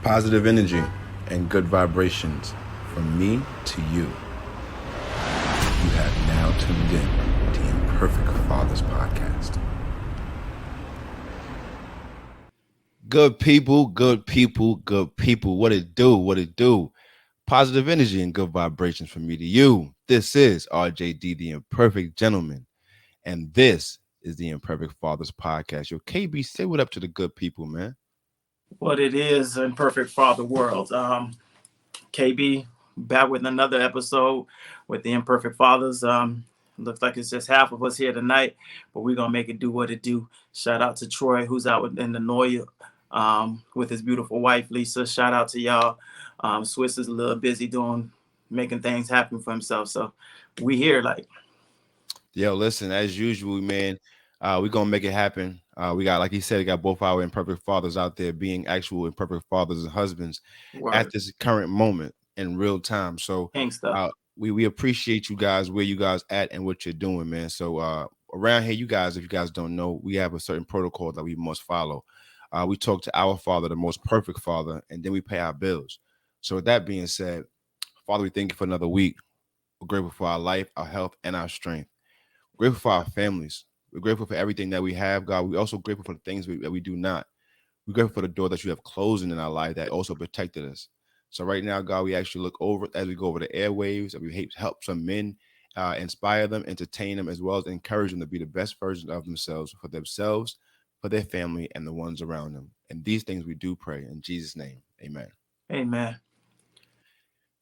Positive energy and good vibrations from me to you. You have now tuned in to Imperfect Fathers Podcast. Good people, good people, good people. What it do? What it do? Positive energy and good vibrations from me to you. This is RJD, the Imperfect Gentleman, and this is the Imperfect Fathers Podcast. Yo, KB, say what up to the good people, man. What it is in Perfect Father World. KB back with another episode with the Imperfect Fathers. Looks like it's just half of us here tonight, but we're gonna make it do what it do. Shout out to Troy, who's out in the Noya with his beautiful wife Lisa. Shout out to y'all. Swiss is a little busy making things happen for himself. So we here like. Yo, listen, as usual, man, we're gonna make it happen. We got, like he said, we got both our imperfect fathers out there being actual imperfect fathers and husbands at Word. this current moment in real time. So King stuff. we appreciate you guys, where you guys at and what you're doing, man. So around here, you guys, if you guys don't know, we have a certain protocol that we must follow. We talk to our Father, the most perfect Father, and then we pay our bills. So with that being said, Father, we thank you for another week. We're grateful for our life, our health, and our strength. Grateful for our families. We're grateful for everything that we have, God. We're also grateful for the things that we do not. We're grateful for the door that you have closing in our life that also protected us. So right now, God, we actually look over as we go over the airwaves, and we help some men, inspire them, entertain them, as well as encourage them to be the best version of themselves, for their family, and the ones around them. And these things we do pray in Jesus' name. Amen. Amen.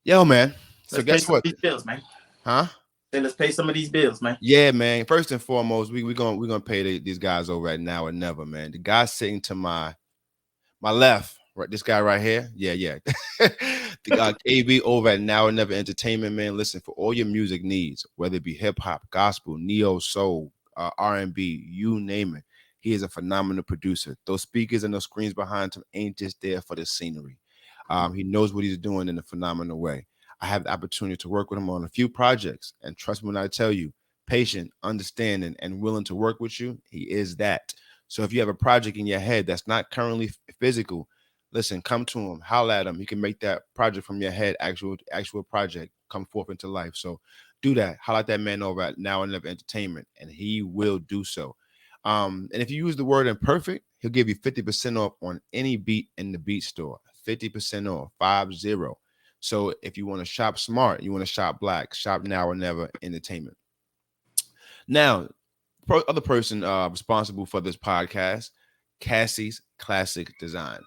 Yo, man. So Let's pay guess some of what? these bills, man. Huh? Let's pay some of these bills, man. Yeah, man. First and foremost, we're gonna pay these guys over at Now or Never, man. The guy sitting to my left, right, this guy right here. Yeah. The guy KB over at Now or Never Entertainment, man. Listen, for all your music needs, whether it be hip hop, gospel, neo soul, R&B, you name it. He is a phenomenal producer. Those speakers and those screens behind him ain't just there for the scenery. He knows what he's doing in a phenomenal way. I have the opportunity to work with him on a few projects, and trust me when I tell you, patient, understanding, and willing to work with you, he is that. So if you have a project in your head that's not currently physical, listen, come to him, holler at him. He can make that project from your head, actual project, come forth into life. So do that. Holler at that man over at Now and Never Entertainment, and he will do so. And if you use the word imperfect, he'll give you 50% off on any beat in the beat store. 50% off, 50. So if you want to shop smart, you want to shop black, shop Now or Never Entertainment. Now, other person responsible for this podcast, Cassie's Classic Design,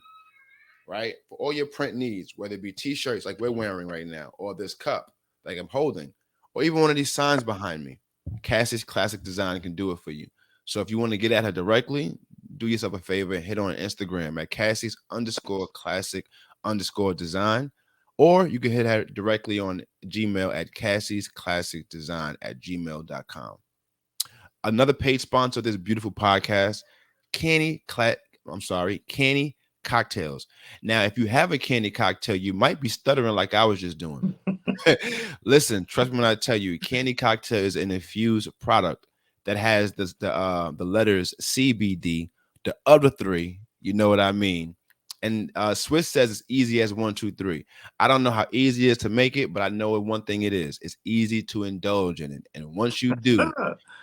right? For all your print needs, whether it be t-shirts like we're wearing right now, or this cup like I'm holding, or even one of these signs behind me, Cassie's Classic Design can do it for you. So if you want to get at her directly, do yourself a favor and hit on Instagram at Cassie's_classic_design, or you can hit her directly on Gmail at Cassie'sClassicDesign@gmail.com. Another paid sponsor of this beautiful podcast, Canny Cocktails. Now, if you have a candy cocktail, you might be stuttering like I was just doing. Listen, trust me when I tell you, Candy Cocktail is an infused product that has the letters CBD. The other three, you know what I mean. And Swiss says it's easy as 1, 2, 3. I don't know how easy it is to make it, but I know one thing it is. It's easy to indulge in it. And once you do,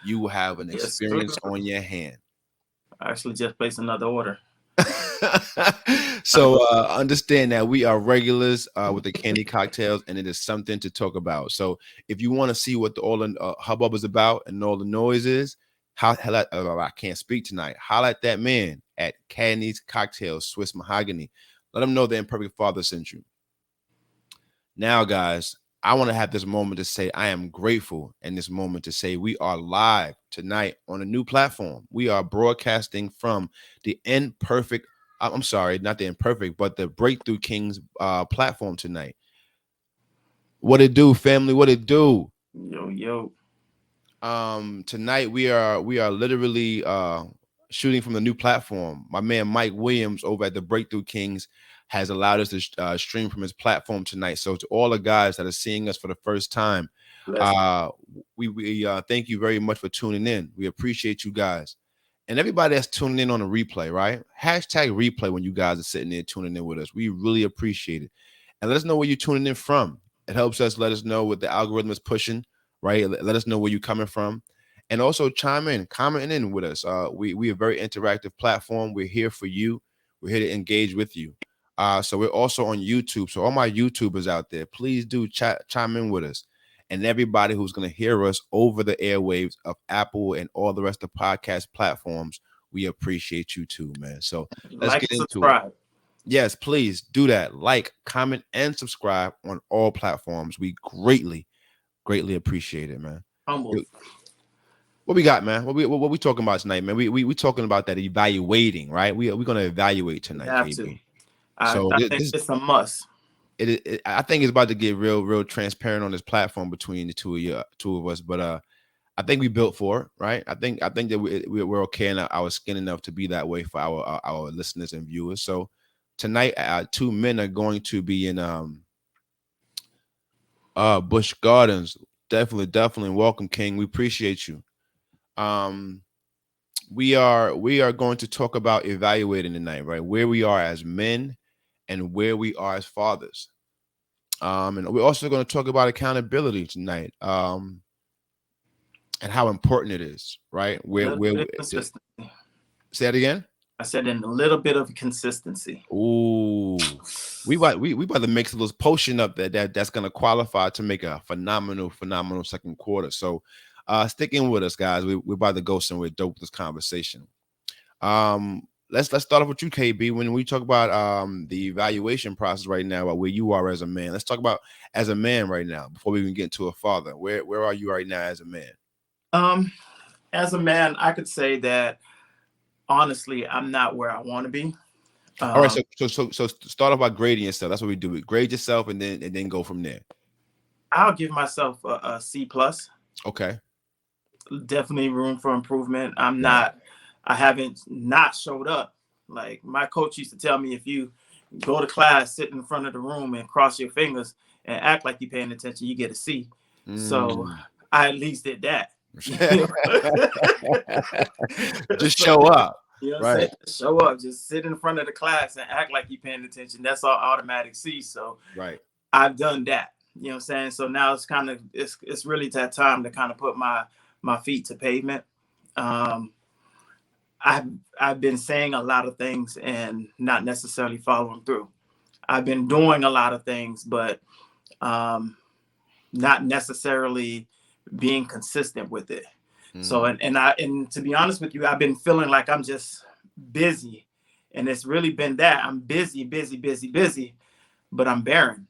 you will have an Yes, sir. experience on your hand. I actually just placed another order. So understand that we are regulars with the candy cocktails, and it is something to talk about. So if you want to see what all the hubbub is about and all the noise is, I can't speak tonight. Holla at that man at Candy's Cocktails, Swiss Mahogany. Let him know the Imperfect Father sent you. Now, guys, I want to have this moment to say I am grateful, in this moment to say we are live tonight on a new platform. We are broadcasting from the Imperfect, I'm sorry, not the Imperfect, but the Breakthrough Kings platform tonight. What it do, family? What it do? Yo. Tonight we are literally shooting from the new platform. My man Mike Williams over at the Breakthrough Kings has allowed us to stream from his platform tonight. So to all the guys that are seeing us for the first time, Bless. we thank you very much for tuning in. We appreciate you guys. And everybody that's tuning in on the replay, right? Hashtag replay when you guys are sitting there tuning in with us. We really appreciate it. And let us know where you're tuning in from. It helps us let us know what the algorithm is pushing, right? Let us know where you're coming from. And also chime in, comment in with us. We are a very interactive platform. We're here for you. We're here to engage with you. So we're also on YouTube. So all my YouTubers out there, please do chime in with us. And everybody who's going to hear us over the airwaves of Apple and all the rest of podcast platforms, we appreciate you too, man. So let's Like get and into it. subscribe. Yes, please do that. Like, comment, and subscribe on all platforms. We greatly, greatly appreciate it, man. Humble. What we got, man? What we talking about tonight, man? We talking about that evaluating, right? We're gonna evaluate You tonight, have to. KB. So I think it's a must. I think it's about to get real transparent on this platform between the two of us. But I think we built for it, right? I think that we're okay in our skin enough to be that way for our listeners and viewers. So tonight, two men are going to be in Busch Gardens. Definitely welcome, King. We appreciate you. We are going to talk about evaluating tonight, right? Where we are as men and where we are as fathers. And we're also going to talk about accountability tonight. And how important it is, right? A little bit of consistency. Say that again. I said in a little bit of consistency. Ooh, we about to mix a little potion up that's gonna qualify to make a phenomenal second quarter. So sticking with us, guys. We're about to go somewhere dope with this conversation. Let's start off with you, KB. When we talk about the evaluation process right now, about where you are as a man, let's talk about as a man right now before we even get into a father. Where are you right now as a man? As a man, I could say that honestly, I'm not where I want to be. All right, so start off by grading yourself. That's what we do. We grade yourself and then go from there. I'll give myself a C plus. Okay. Definitely room for improvement. I haven't not showed up. Like my coach used to tell me, if you go to class, sit in front of the room and cross your fingers and act like you're paying attention, you get a C. So I at least did that. Just show up. You know what I'm saying? Show up, just sit in front of the class and act like you're paying attention. That's all automatic C. So I've done that. You know what I'm saying? So now it's kind of it's really that time to kind of put my feet to pavement. I've been saying a lot of things and not necessarily following through. I've been doing a lot of things, but not necessarily being consistent with it. So and to be honest with you, I've been feeling like I'm just busy, and it's really been that I'm busy, but I'm barren.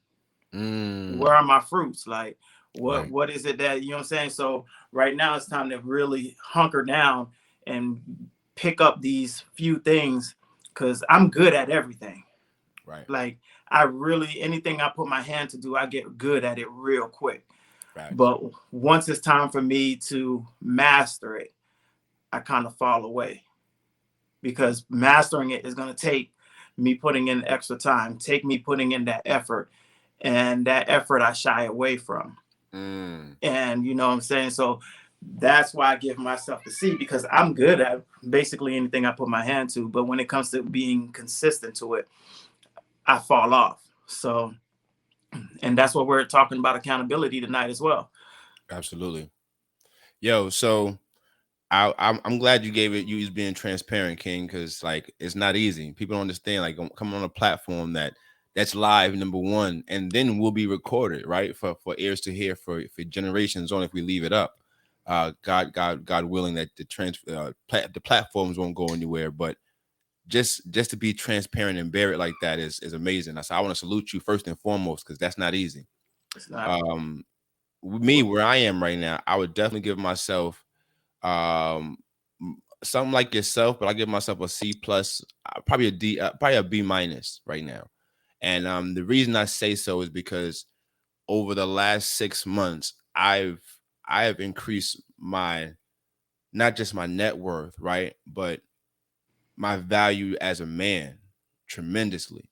Where are my fruits? Like what is it that, you know what I'm saying? So right now it's time to really hunker down and pick up these few things, because I'm good at everything. Right. Like anything I put my hand to do, I get good at it real quick. Right. But once it's time for me to master it, I kind of fall away, because mastering it is going to take me putting in extra time, take me putting in that effort, and that effort I shy away from. And you know what I'm saying? So that's why I give myself the C, because I'm good at basically anything I put my hand to. But when it comes to being consistent to it, I fall off. So, and that's what we're talking about, accountability tonight as well. Absolutely. Yo, so I'm glad you gave it. You was being transparent, King, because like it's not easy. People don't understand. Like coming on a platform that's live, number one, and then will be recorded, right, for ears to hear for generations on if we leave it up. God willing, that the platforms won't go anywhere, but just to be transparent and bear it like that is amazing. I want to salute you first and foremost, because that's not easy. It's not. Me, where I am right now, I would definitely give myself something like yourself, but I give myself a C plus, probably a D, probably a B minus right now. And the reason I say so is because over the last 6 months, I have increased not just my net worth, right, but my value as a man tremendously.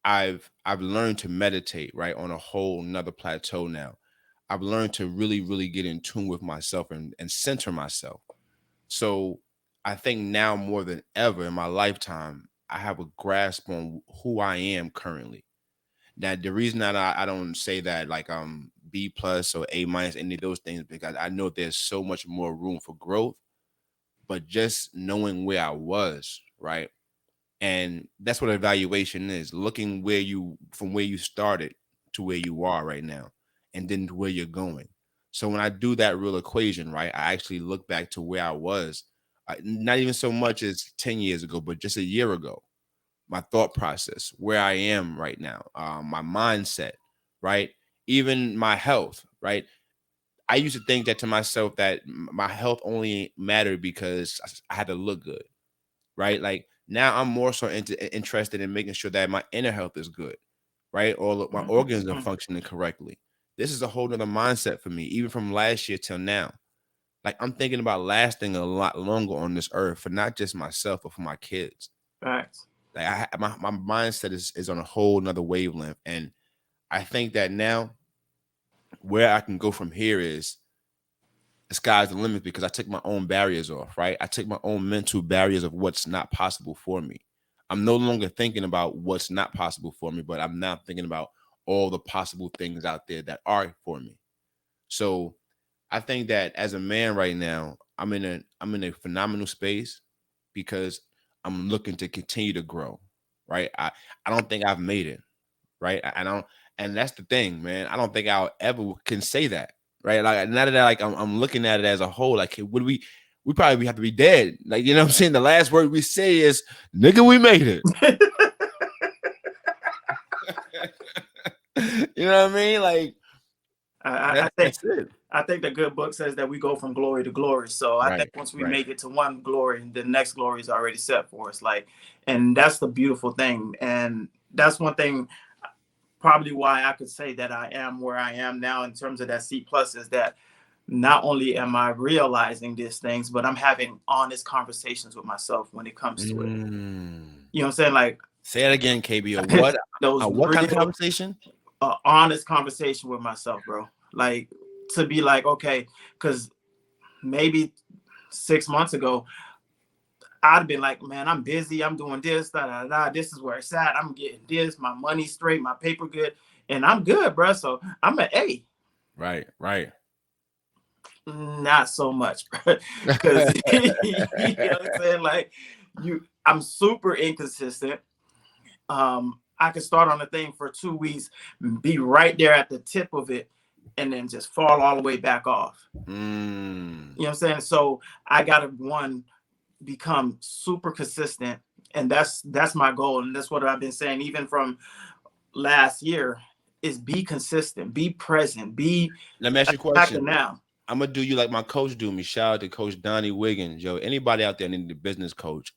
I've learned to meditate, right, on a whole nother plateau now. I've learned to really get in tune with myself and center myself. So I think now more than ever in my lifetime, I have a grasp on who I am currently. That the reason that I don't say that like B plus or A minus, any of those things, because I know there's so much more room for growth. But just knowing where I was, right? And that's what evaluation is, looking where you from where you started to where you are right now, and then to where you're going. So when I do that real equation, right, I actually look back to where I was, not even so much as 10 years ago, but just a year ago, my thought process, where I am right now, my mindset, right? Even my health, right? I used to think that to myself that my health only mattered because I had to look good, right? Like now I'm more so interested in making sure that my inner health is good, right? All of my organs are Mhm. functioning correctly. This is a whole nother mindset for me, even from last year till now. Like I'm thinking about lasting a lot longer on this earth for not just myself, but for my kids. Facts. Like my mindset is on a whole nother wavelength. And I think that now where I can go from here is the sky's the limit because I took my own barriers off, right? I took my own mental barriers of what's not possible for me. I'm no longer thinking about what's not possible for me, but I'm now thinking about all the possible things out there that are for me. So I think that as a man right now, I'm in a phenomenal space because I'm looking to continue to grow, right? I don't think I've made it, right? I don't, and that's the thing, man. I don't think I'll ever can say that, right? Like now that I'm looking at it as a whole, like would we probably have to be dead, like you know what I'm saying. The last word we say is "nigga, we made it." You know what I mean? Like I think that's it. I think the good book says that we go from glory to glory. So I think Right, once we right. make it to one glory, the next glory is already set for us. Like, and that's the beautiful thing. And that's one thing probably why I could say that I am where I am now in terms of that C plus is that not only am I realizing these things, but I'm having honest conversations with myself when it comes to it. Mm. You know what I'm saying? Like Say it again, KBO. What? those What kind of real conversation? honest conversation with myself, bro. Like to be like, okay, because maybe 6 months ago, I'd have been like, man, I'm busy. I'm doing this, da, da, da. This is where it's at. I'm getting this, my money straight, my paper good, and I'm good, bro. So I'm an A. Right, right. Not so much, because you know what I'm saying. Like I'm super inconsistent. I could start on a thing for 2 weeks, be right there at the tip of it, and then just fall all the way back off. Mm. You know what I'm saying? So I gotta become super consistent, and that's my goal, and that's what I've been saying even from last year is be consistent, be present, be Let me ask you a attacking question. now. I'm gonna do you like my coach do me. Shout out to Coach Donnie Wiggins. Yo, anybody out there need a business coach?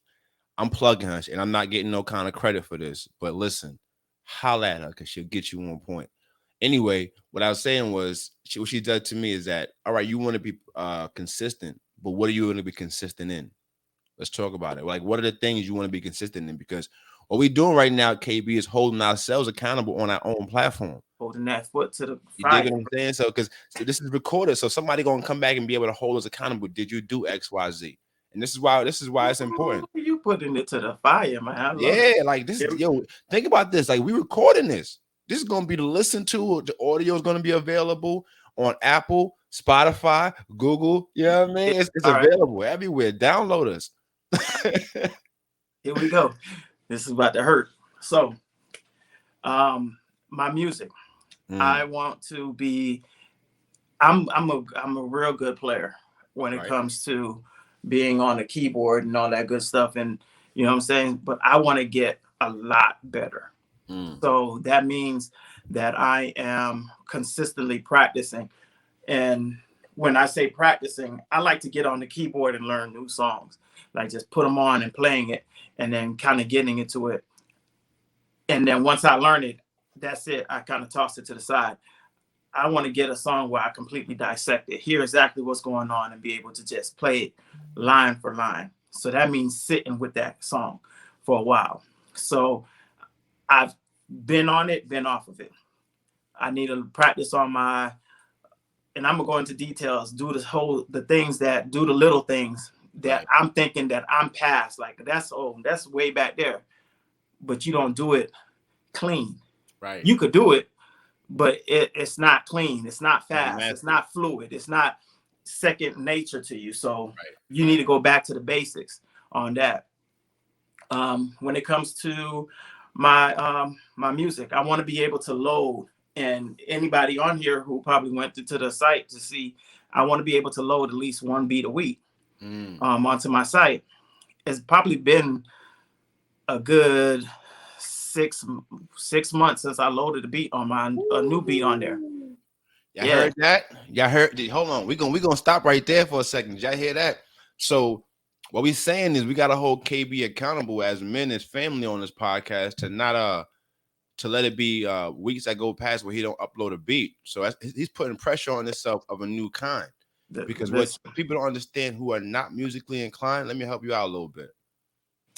I'm plugging her, and I'm not getting no kind of credit for this. But listen, holla at her because she'll get you on point. Anyway, what I was saying was, what she did to me is that, all right, you want to be consistent, but what are you going to be consistent in? Let's talk about it. Like, what are the things you want to be consistent in? Because what we're doing right now, KB, is holding ourselves accountable on our own platform. Holding that foot to the You dig fire. what I'm saying? So, because this is recorded, so somebody gonna come back and be able to hold us accountable. Did you do X, Y, Z? And this is why it's Ooh, important. you putting it to the fire, man. I love it. Yeah, like this. Yo, think about this. Like we recording this. This is gonna be to listen to. The audio is gonna be available on Apple, Spotify, Google. You know what I mean? It's All right, available everywhere. Download us. here we go. This is about to hurt. So, my music. I Mm, want to be. I'm a real good player when it right. comes to being on the keyboard and all that good stuff, and you know what I'm saying. But I want to get a lot better. Mm, So that means that I am consistently practicing. And when I say practicing, I like to get on the keyboard and learn new songs, like just put them on and playing it, and then kind of getting into it. And then once I learn it, that's it. I kind of toss it to the side. I want to get a song where I completely dissect it, hear exactly what's going on, and be able to just play it line for line. So that means sitting with that song for a while. So I've been on it, been off of it. I need to practice on my, and I'm gonna go into details. Do the things that do the little things that I'm thinking that I'm past. Like that's way back there. But you don't do it clean. Right. You could do it, but it's not clean. It's not fast. It's not fluid. It's not second nature to you. So you need to go back to the basics on that. When it comes to my my music, I want to be able to load, and anybody on here who probably went to the site to see, I want to be able to load at least one beat a week onto my site. It's probably been a good six months since I loaded a beat on a new beat on there. Y'all heard that? Y'all heard? Hold on, we gonna stop right there for a second. Y'all hear that? So what we saying is we gotta hold KB accountable as men, as family on this podcast to not to let it be weeks that go past where he don't upload a beat. So he's putting pressure on himself of a new kind. Because what people don't understand who are not musically inclined, let me help you out a little bit.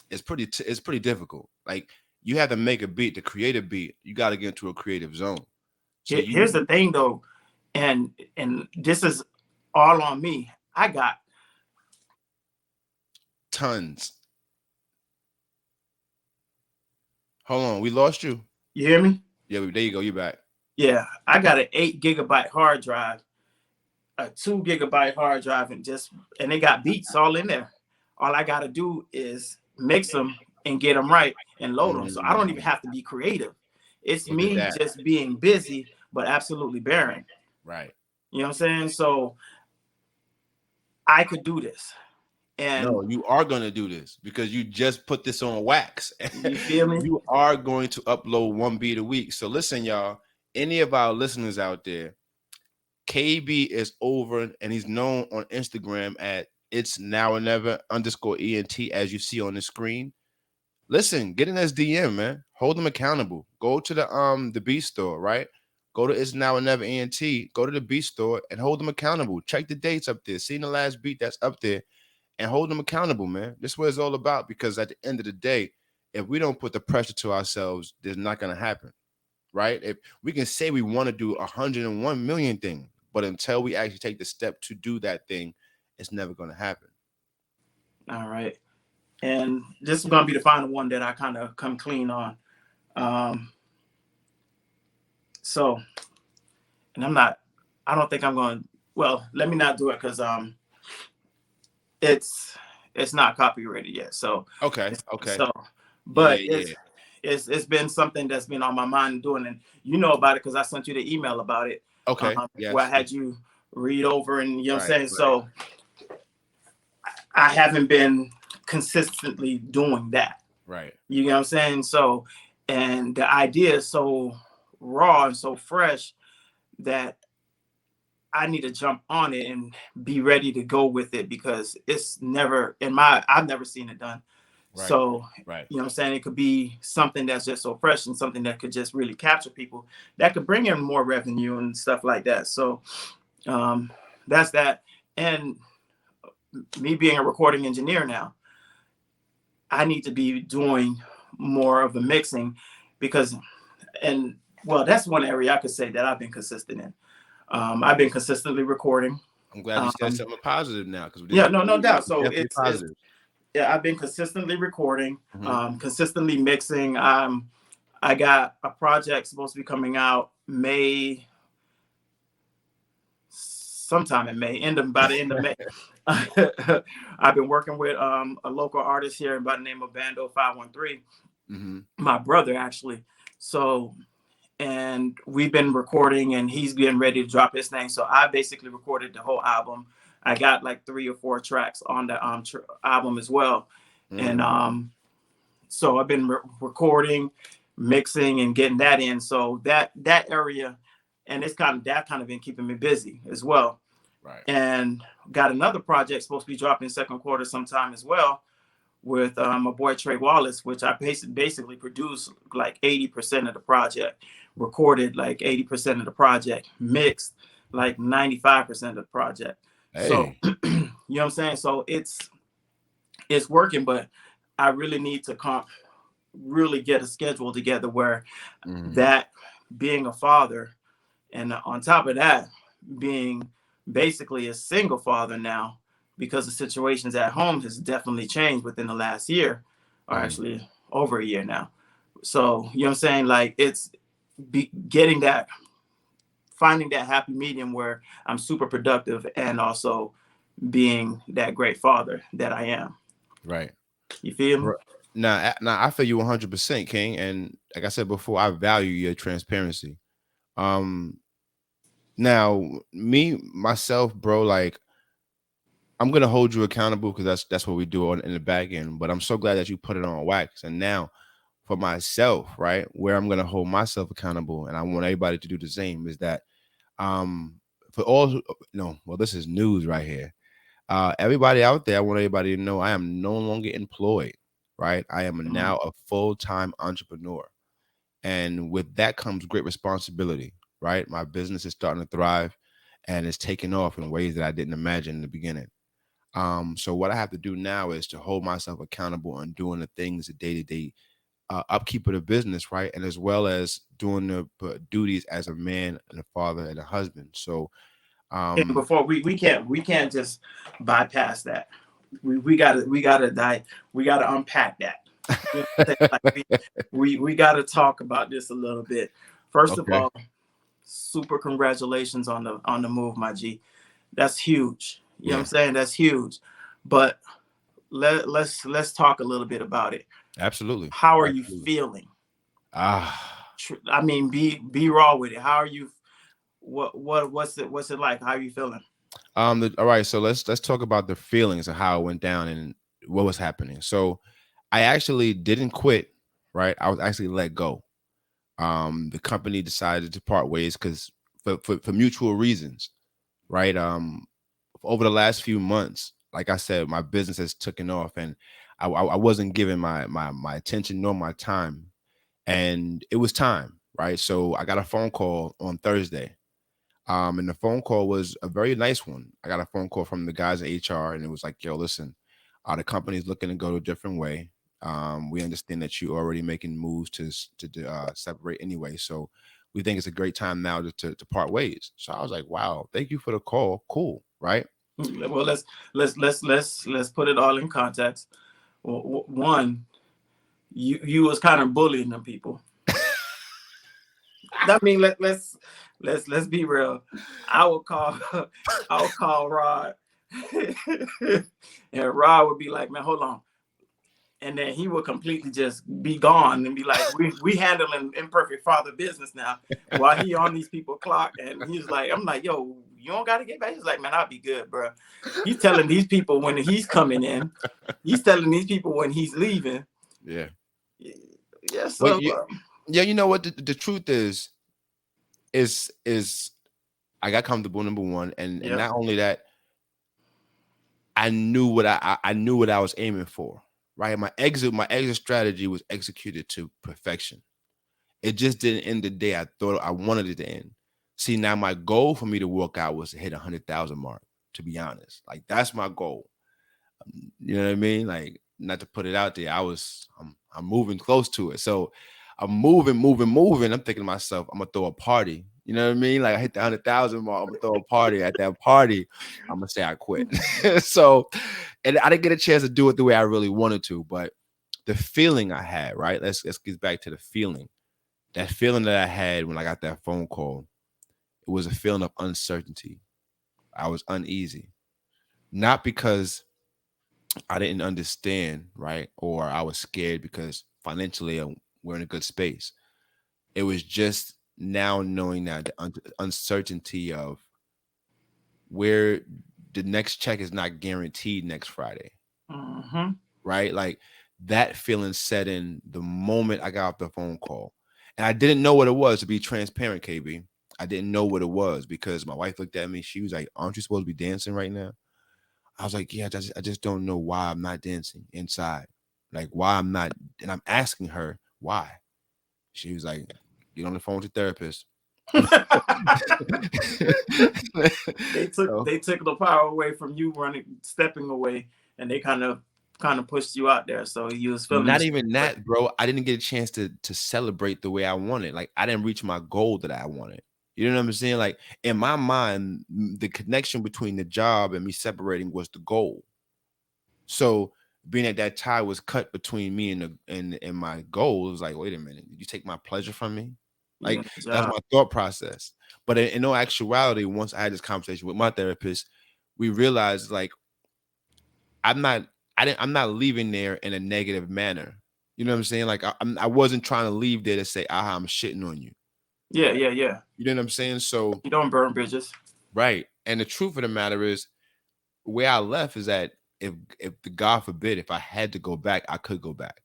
It's pretty difficult. Like you have to make a beat, to create a beat, you got to get into a creative zone. So here's the thing though, and this is all on me. I got tons. Hold on, we lost you. You hear me? Yeah, there you go. You back. Yeah, I got an 8 GB hard drive, a 2 GB hard drive, and they got beats all in there. All I got to do is mix them and get them right and load them. So I don't even have to be creative. It's me just being busy, but absolutely barren. Right. You know what I'm saying? So I could do this. And no, you are going to do this because you just put this on wax. You feel me? You are going to upload one beat a week. So listen, y'all, any of our listeners out there, KB is over and he's known on Instagram at it's now or never _ENT, as you see on the screen. Listen, get in his DM, man. Hold him accountable. Go to the Beat Store, right? Go to It's Now or Never ENT. Go to the Beat Store and hold them accountable. Check the dates up there. See the last beat that's up there and hold them accountable, man. This is what it's all about, because at the end of the day, if we don't put the pressure to ourselves, there's not going to happen, right? If we can say we want to do 101 million things, but until we actually take the step to do that thing, it's never going to happen. All right. And this is going to be the final one that I kind of come clean on. So, and I don't think I'm going to, well, let me not do it because it's not copyrighted yet. So, okay. So, but it's been something that's been on my mind doing, and you know about it because I sent you the email about it. Okay. Where I had you read over, and you know what I'm saying? Right. So I haven't been consistently doing that. Right. You know what I'm saying? So, and the idea is so raw and so fresh that I need to jump on it and be ready to go with it, because it's never I've never seen it done. Right. So, right. You know what I'm saying? It could be something that's just so fresh and something that could just really capture people, that could bring in more revenue and stuff like that. So that's that. And me being a recording engineer now, I need to be doing more of the mixing because, and well, that's one area I could say that I've been consistent in. I've been consistently recording. I'm glad you said something positive now. No doubt. So it's positive. I've been consistently recording, consistently mixing. I got a project supposed to be coming out sometime in May, by the end of May. I've been working with a local artist here by the name of Bando 513, my brother actually. So, and we've been recording, and he's getting ready to drop his thing. So I basically recorded the whole album. I got like 3 or 4 tracks on the album as well. And so I've been recording, mixing, and getting that in. So that area, and it's kind of been keeping me busy as well. Right. And got another project supposed to be dropping second quarter sometime as well with my boy Trey Wallace, which I basically produced like 80% of the project, recorded like 80% of the project, mixed like 95% of the project. Hey. So, you know what I'm saying? So it's working, but I really need to really get a schedule together where that being a father, and on top of that, being basically a single father now, because the situations at home has definitely changed within the last year, or actually over a year now. So, you know what I'm saying? Like, it's getting that, finding that happy medium where I'm super productive and also being that great father that I am. Right. You feel me? Now, I feel you 100%, King. And like I said before, I value your transparency. Um, Now, me myself, bro, like I'm gonna hold you accountable because that's what we do on in the back end. But I'm so glad that you put it on wax. And now, for myself, right, where I'm gonna hold myself accountable, and I want everybody to do the same, is that for all no, well, this is news right here. Everybody out there, I want everybody to know I am no longer employed, right? I am now a full-time entrepreneur. And with that comes great responsibility, right? My business is starting to thrive and it's taking off in ways that I didn't imagine in the beginning. So what I have to do now is to hold myself accountable and doing the things, the day-to-day upkeep of the business, right? And as well as doing the duties as a man and a father and a husband. So And before we can't just bypass that. We gotta unpack that. You know what I'm saying? Like, we gotta talk about this a little bit. First of okay. all, super congratulations on the move, my G. That's huge. You know what I'm saying? That's huge. But let's talk a little bit about it. Absolutely. How are you Absolutely. feeling? Ah. I mean, be raw with it. How are you? What's it like? How are you feeling? All right, so let's talk about the feelings of how it went down and what was happening. So I actually didn't quit, right? I was actually let go. The company decided to part ways because for mutual reasons, right? Over the last few months, like I said, my business has taken off, and I wasn't giving my attention nor my time, and it was time, right? So I got a phone call on Thursday. And the phone call was a very nice one. I got a phone call from the guys at HR, and it was like, "Yo, listen, the company's looking to go a different way. We understand that you're already making moves to separate anyway, so we think it's a great time now to part ways." So I was like, "Wow, thank you for the call. Cool, right?" Well, let's put it all in context. One, you was kind of bullying them people. I mean, let's be real. I would call Rod, and Rod would be like, "Man, hold on," and then he would completely just be gone and be like, "We handling imperfect father business now," while he on these people clock, and he's like, "I'm like, yo, you don't got to get back." He's like, "Man, I'll be good, bro." He's telling these people when he's coming in. He's telling these people when he's leaving. Yeah. Yeah. Well, So yeah, you know what? The truth is I got comfortable, number one, and yeah. not only that, I knew what I knew what I was aiming for. Right, my exit strategy was executed to perfection. It just didn't end the day I thought I wanted it to end. See, now my goal for me to walk out was to hit 100,000 mark. To be honest, like that's my goal. You know what I mean? Like, not to put it out there, I'm moving close to it. So I'm moving. I'm thinking to myself, I'm gonna throw a party. You know what I mean? Like I hit the 100,000 mark, I'm gonna throw a party. At that party, I'm gonna say I quit. So, and I didn't get a chance to do it the way I really wanted to, but the feeling I had, right? Let's get back to the feeling. That feeling that I had when I got that phone call, it was a feeling of uncertainty. I was uneasy, not because I didn't understand, right? Or I was scared because financially we're in a good space. It was just now knowing that the uncertainty of where the next check is not guaranteed next Friday, Mm-hmm. right? Like that feeling set in the moment I got off the phone call. And I didn't know what it was, to be transparent, KB. I didn't know what it was because my wife looked at me. She was like, "Aren't you supposed to be dancing right now?" I was like, "Yeah, I just don't know why I'm not dancing inside. Like why I'm not." And I'm asking her why. She was like, "Get on the phone with your therapist." So They took the power away from you stepping away, and they kind of pushed you out there. So you was feeling not this even way. that, bro. I didn't get a chance to celebrate the way I wanted. Like I didn't reach my goal that I wanted. You know what I'm saying? Like in my mind, the connection between the job and me separating was the goal. So being that tie was cut between me and and my goal, it was like, wait a minute, did you take my pleasure from me? Yeah, Like good that's job. my thought process. But in no actuality, once I had this conversation with my therapist, we realized like I'm not I'm not leaving there in a negative manner. You know what I'm saying? Like I wasn't trying to leave there to say, aha, I'm shitting on you. Yeah, yeah, yeah. You know what I'm saying? So You don't burn bridges. right. And the truth of the matter is where I left is that if the God forbid, if I had to go back, I could go back.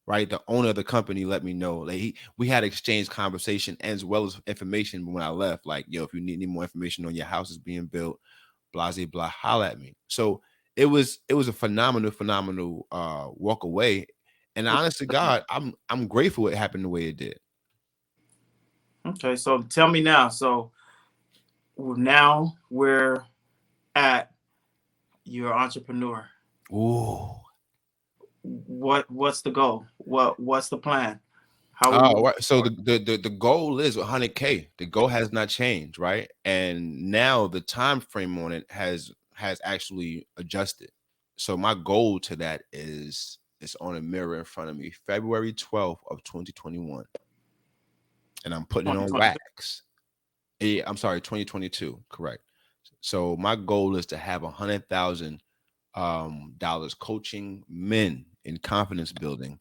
Right. The owner of the company let me know. Like we had exchanged conversation as well as information when I left. Like, yo, if you need any more information on your house is being built, blah, blah, blah, holla at me. So it was a phenomenal walk away. And honestly, God, I'm grateful it happened the way it did. Okay, so tell me now. So now we're at your entrepreneur. Ooh. What's the goal? What's the plan? How we Oh, moving right. So forward? the goal is 100K. The goal has not changed, right? And now the time frame on it has actually adjusted. So my goal to that is it's on a mirror in front of me, February 12th of 2021, and I'm putting it on 2022. wax. Yeah, I'm sorry, 2022, correct. So my goal is to have $100,000 coaching men in confidence building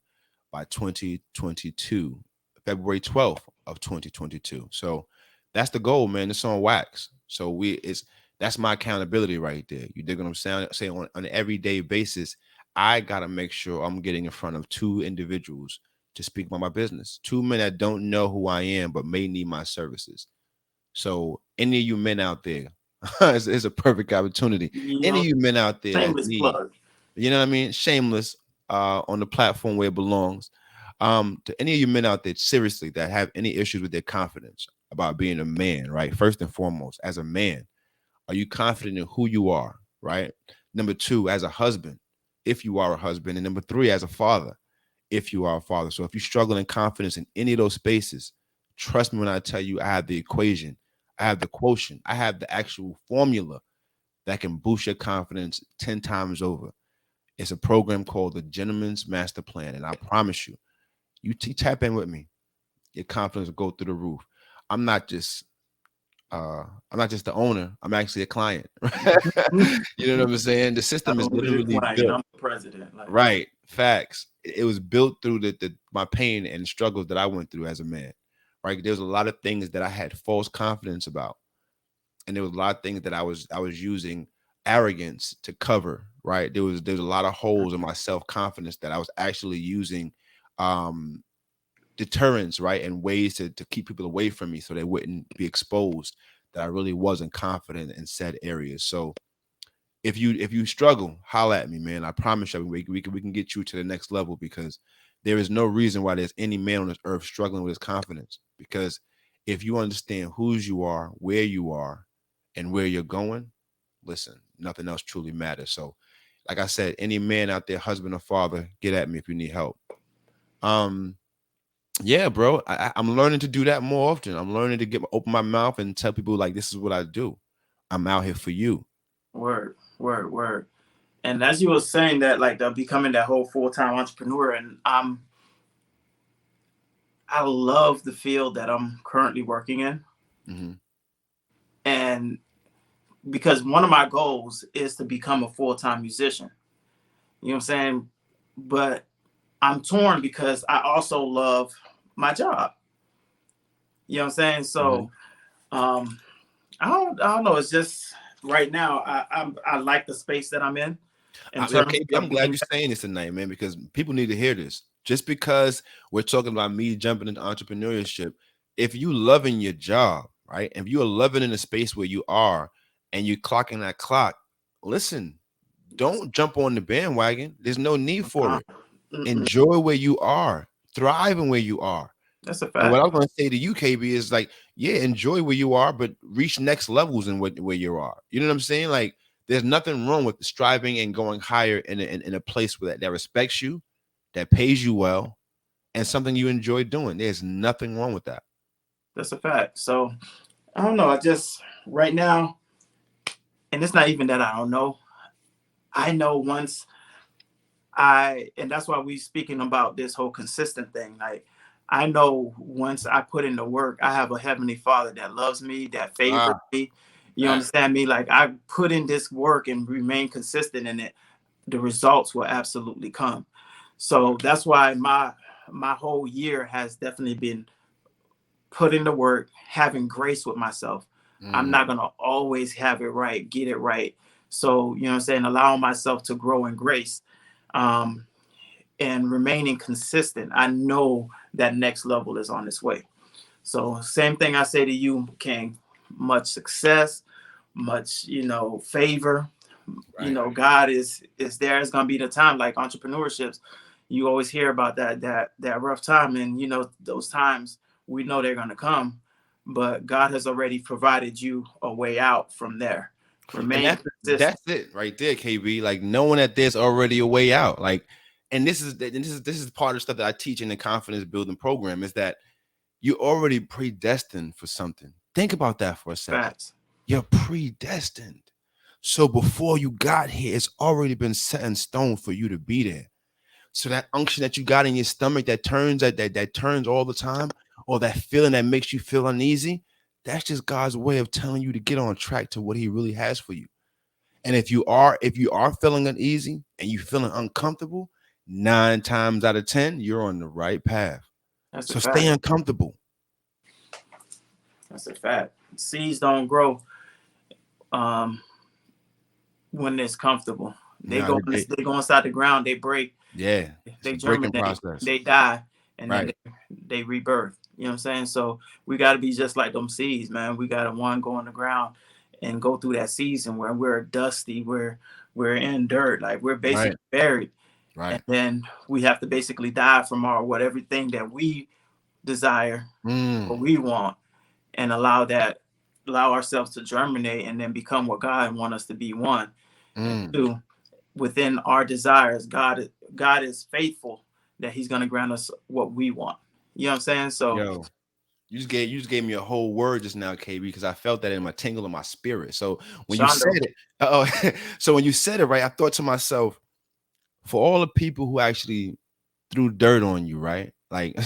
by 2022, February 12th of 2022. So that's the goal, man. It's on wax. So that's my accountability right there. You dig what I'm saying on an everyday basis, I gotta make sure I'm getting in front of two individuals to speak about my business. Two men that don't know who I am but may need my services. So any of you men out there, it's a perfect opportunity. You Any know, of you men out there that shameless need, plug. you know what I mean? Shameless on the platform where it belongs. To any of you men out there, seriously, that have any issues with their confidence about being a man, right? First and foremost, as a man, are you confident in who you are, right? Number two, as a husband, if you are a husband. And number three, as a father, if you are a father. So if you struggle in confidence in any of those spaces, trust me when I tell you I have the equation, I have the quotient, I have the actual formula that can boost your confidence 10 times over. It's a program called the Gentleman's Master Plan. And I promise you, tap in with me, your confidence will go through the roof. I'm not just I'm not just the owner, I'm actually a client. You know what I'm saying? The I'm system is really the literally client. built. I'm the president. Like, Right. Facts. It was built through the my pain and struggles that I went through as a man. Right. There was a lot of things that I had false confidence about. And there was a lot of things that I was using arrogance to cover. Right. There's a lot of holes in my self-confidence that I was actually using um deterrence, right, and ways to keep people away from me so they wouldn't be exposed that I really wasn't confident in said areas. So if you struggle, holla at me, man. I promise you we can get you to the next level because there is no reason why there's any man on this earth struggling with his confidence. Because if you understand whose you are, where you are, and where you're going, listen, nothing else truly matters. So, like I said, any man out there, husband or father, get at me if you need help. Um, yeah, bro. I'm learning to do that more often. I'm learning to open my mouth and tell people like this is what I do. I'm out here for you. word, word, word. And as you were saying that, like, becoming that whole full-time entrepreneur, and I love the field that I'm currently working in, Hmm. and because one of my goals is to become a full-time musician. You know what I'm saying? But I'm torn because I also love my job. You know what I'm saying? Hmm. So um, I don't know. It's just right now I like the space that I'm in terms KB, I'm of glad being. you're saying this tonight, man, because people need to hear this. Just because we're talking about me jumping into entrepreneurship, if you loving your job, right, if you are loving in the space where you are, and you clocking that clock, listen, don't jump on the bandwagon. There's no need for Uh, it. mm-mm. Enjoy where you are, thriving where you are. That's a And what I fact. was going to say to you, KB, is like, yeah, enjoy where you are, but reach next levels in where you are. You know what I'm saying? Like, there's nothing wrong with striving and going higher in a place where that respects you, that pays you well, and something you enjoy doing. There's nothing wrong with that. That's a fact. So I don't know. I just right now, and it's not even that I don't know. I know once and that's why we speaking about this whole consistent thing. Like I know once I put in the work, I have a heavenly Father that loves me, that favors Ah, me. You that. understand me? Like I put in this work and remain consistent in it, the results will absolutely come. So that's why my whole year has definitely been put in the work, having grace with myself. I'm Mm, not gonna always have it right, get it right. So, you know what I'm saying, allowing myself to grow in grace. Um, and remaining consistent, I know that next level is on its way. So, same thing I say to you, King. Much success, much favor. right. God is there. It's gonna be the time like entrepreneurships. You always hear about that rough time, and those times we know they're gonna come, but God has already provided you a way out from there. And Remain consistent. that's it right there, KB. Like knowing that there's already a way out. Like, and this is part of the stuff that I teach in the confidence building program is that you're already predestined for something. Think about that for a second. Facts. You're predestined. So before you got here, it's already been set in stone for you to be there. So that unction that you got in your stomach that turns that turns all the time, or that feeling that makes you feel uneasy, that's just God's way of telling you to get on track to what He really has for you. And if you are feeling uneasy and you feeling uncomfortable, 9 times out of 10, you're on the right path. That's a So stay fact. uncomfortable. That's a fact. Seeds don't grow um, when it's comfortable. They No, go they go inside the ground. They break. yeah, it's They a breaking germinate. process. They die, and then Right. they rebirth. You know what I'm saying? So we got to be just like them seeds, man. We got to one go on the ground and go through that season where we're dusty, where we're in dirt, like we're Right. basically buried, and Right. then we have to basically die from our everything that we desire, what Mm, we want, and allow ourselves to germinate and then become what God wants us to be. One and mm. two, within our desires, God is faithful that He's gonna grant us what we want. You know what I'm saying? So Yo, you just gave me a whole word just now, KB, because I felt that in my tingle of my spirit. So when you said Shondo, it, oh, so when you said it, right, I thought to myself, for all the people who actually threw dirt on you, right? Like,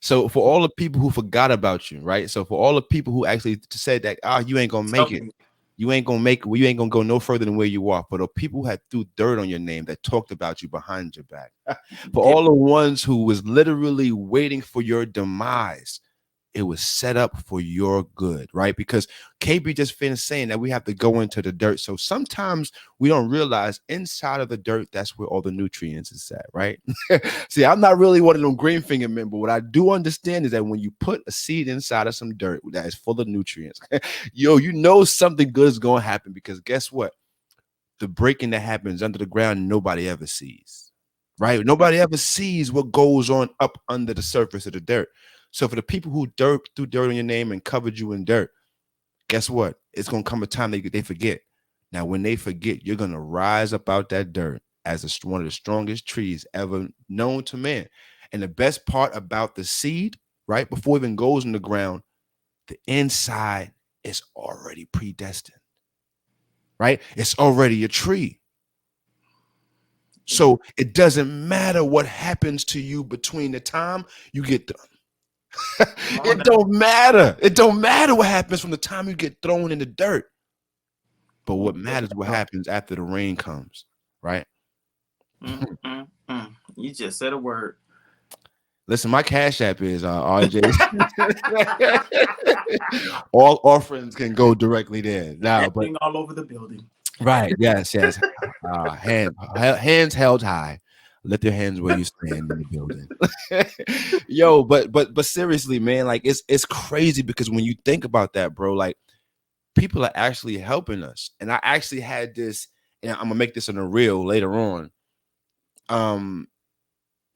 so for all the people who forgot about you, right? So for all the people who actually said that, you ain't gonna make tell it. me, You ain't gonna make it. Well, you ain't gonna go no further than where you are. For the people who had threw dirt on your name that talked about you behind your back, for did all the ones who was literally waiting for your demise, it was set up for your good, right? Because KB just finished saying that we have to go into the dirt. So sometimes we don't realize inside of the dirt, that's where all the nutrients is at, right? See, I'm not really one of them green finger men, but what I do understand is that when you put a seed inside of some dirt that is full of nutrients, yo, you know something good is going to happen because guess what? The breaking that happens under the ground, nobody ever sees, right? Nobody ever sees what goes on up under the surface of the dirt. So for the people who threw dirt on your name and covered you in dirt, guess what? It's gonna come a time they forget. Now, when they forget, you're gonna rise up out that dirt as one of the strongest trees ever known to man. And the best part about the seed, right before it even goes in the ground, the inside is already predestined, right? It's already a tree. So it doesn't matter what happens to you between the time you get come on it now. don't matter. It don't matter what happens from the time you get thrown in the dirt. But what matters what happens after the rain comes, right? You just said a word. Listen, my cash app is RJ. All orphans can go directly there now, but Dancing all over the building. right, yes, yes. Hands held high. Lift your hands where you stand in the building. Yo, but seriously, man, like it's crazy because when you think about that, bro, like people are actually helping us. And I actually had this, and I'm gonna make this in a reel later on. Um,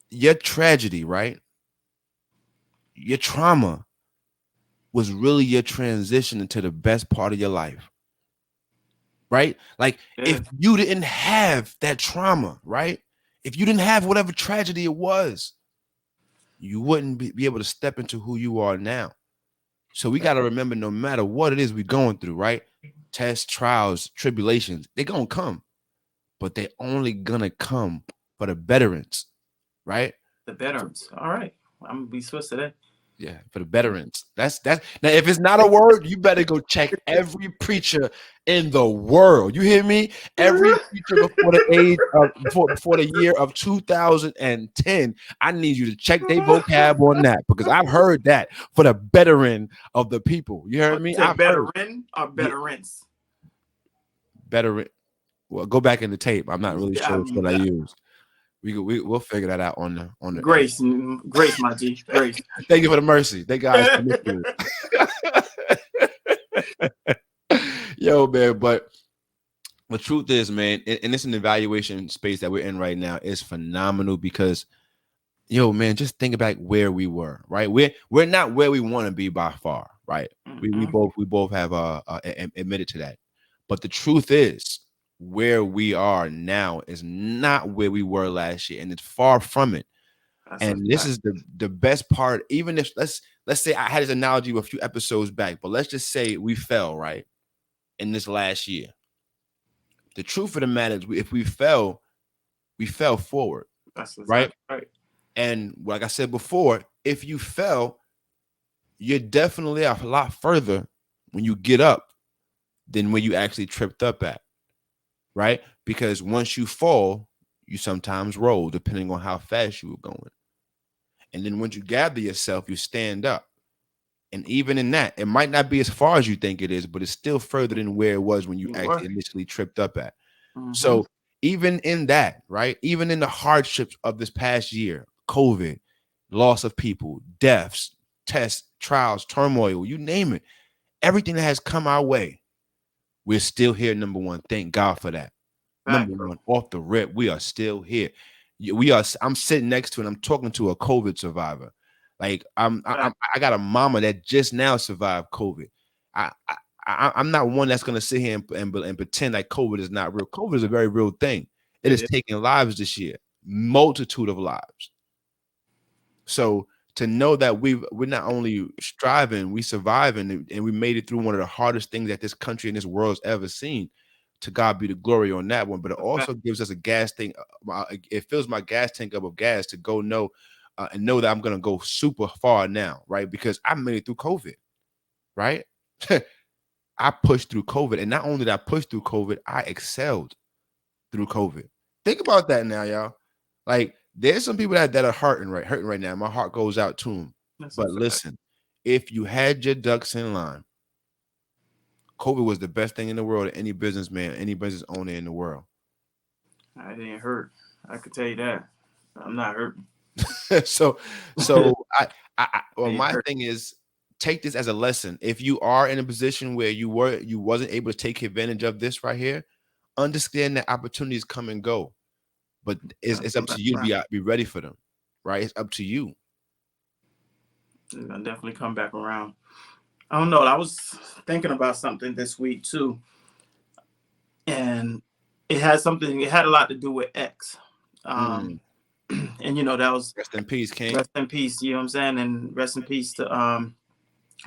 your tragedy, right? Your trauma was really your transition into the best part of your life, right? Like if Yes. you didn't have that trauma, right? If you didn't have whatever tragedy it was, you wouldn't be able to step into who you are now. So we got to remember, no matter what it is we're going through, right? Tests, trials, tribulations, they're going to come, but they're only going to come for the veterans, right? The veterans. All right. I'm going to be Swiss today. Yeah, for the veterans. That's now. If it's not a word, you better go check every preacher in the world. You hear me? Every preacher before the age of before the year of 2010. I need you to check their vocab on that because I've heard that for the veteran of the people. You heard me? I've heard veteran or veterans? veteran. Well, go back in the tape. I'm not really sure what I Yeah. used. We'll figure that out on the Grace, my G. Grace. Thank you for the mercy. Thank God. Yo, man, but the truth is, man, and it's an evaluation space that we're in right now is phenomenal because, yo, man, just think about where we were, right? We're not where we want to be by far, right? Mm-hmm. We both have admitted to that, but the truth is, where we are now is not where we were last year, and it's far from it. And this is the best part. Even if let's say I had this analogy a few episodes back, but let's just say we fell right in this last year. The truth of the matter is, if we fell forward. That's exactly right. And like I said before, if you fell, you're definitely a lot further when you get up than when you actually tripped up at. Right? Because once you fall, you sometimes roll, depending on how fast you were going. And then once you gather yourself, you stand up. And even in that, it might not be as far as you think it is, but it's still further than where it was when you actually initially tripped up at. Mm-hmm. So even in that, right? Even in the hardships of this past year, COVID, loss of people, deaths, tests, trials, turmoil, you name it, everything that has come our way, we're still here, number one. Thank God for that. Number one, off the rip, we are still here. I'm sitting next to and I'm talking to a COVID survivor. Like I got a mama that just now survived COVID. I'm not one that's gonna sit here and pretend like COVID is not real. COVID is a very real thing. It is taking lives this year, multitude of lives. So to know that we're not only striving, we surviving, and we made it through one of the hardest things that this country and this world's ever seen. To God be the glory on that one, but it also gives us a gas thing. It fills my gas tank up of gas to go know and know that I'm going to go super far now, right? Because I made it through COVID, right? I pushed through COVID, and not only did I push through COVID, I excelled through COVID. Think about that now, y'all. Like, there's some people that are hurting right now. My heart goes out to them. But listen, if you had your ducks in line, COVID was the best thing in the world to any businessman, any business owner in the world. I didn't hurt. I could tell you that. I'm not hurting. so my thing is, take this as a lesson. If you are in a position where you wasn't able to take advantage of this right here, understand that opportunities come and go. But it's up to you to be ready for them, right? It's up to you. I'll definitely come back around. I don't know. I was thinking about something this week too, and it had a lot to do with X. And that was rest in peace, King. Rest in peace. You know what I'm saying? And rest in peace to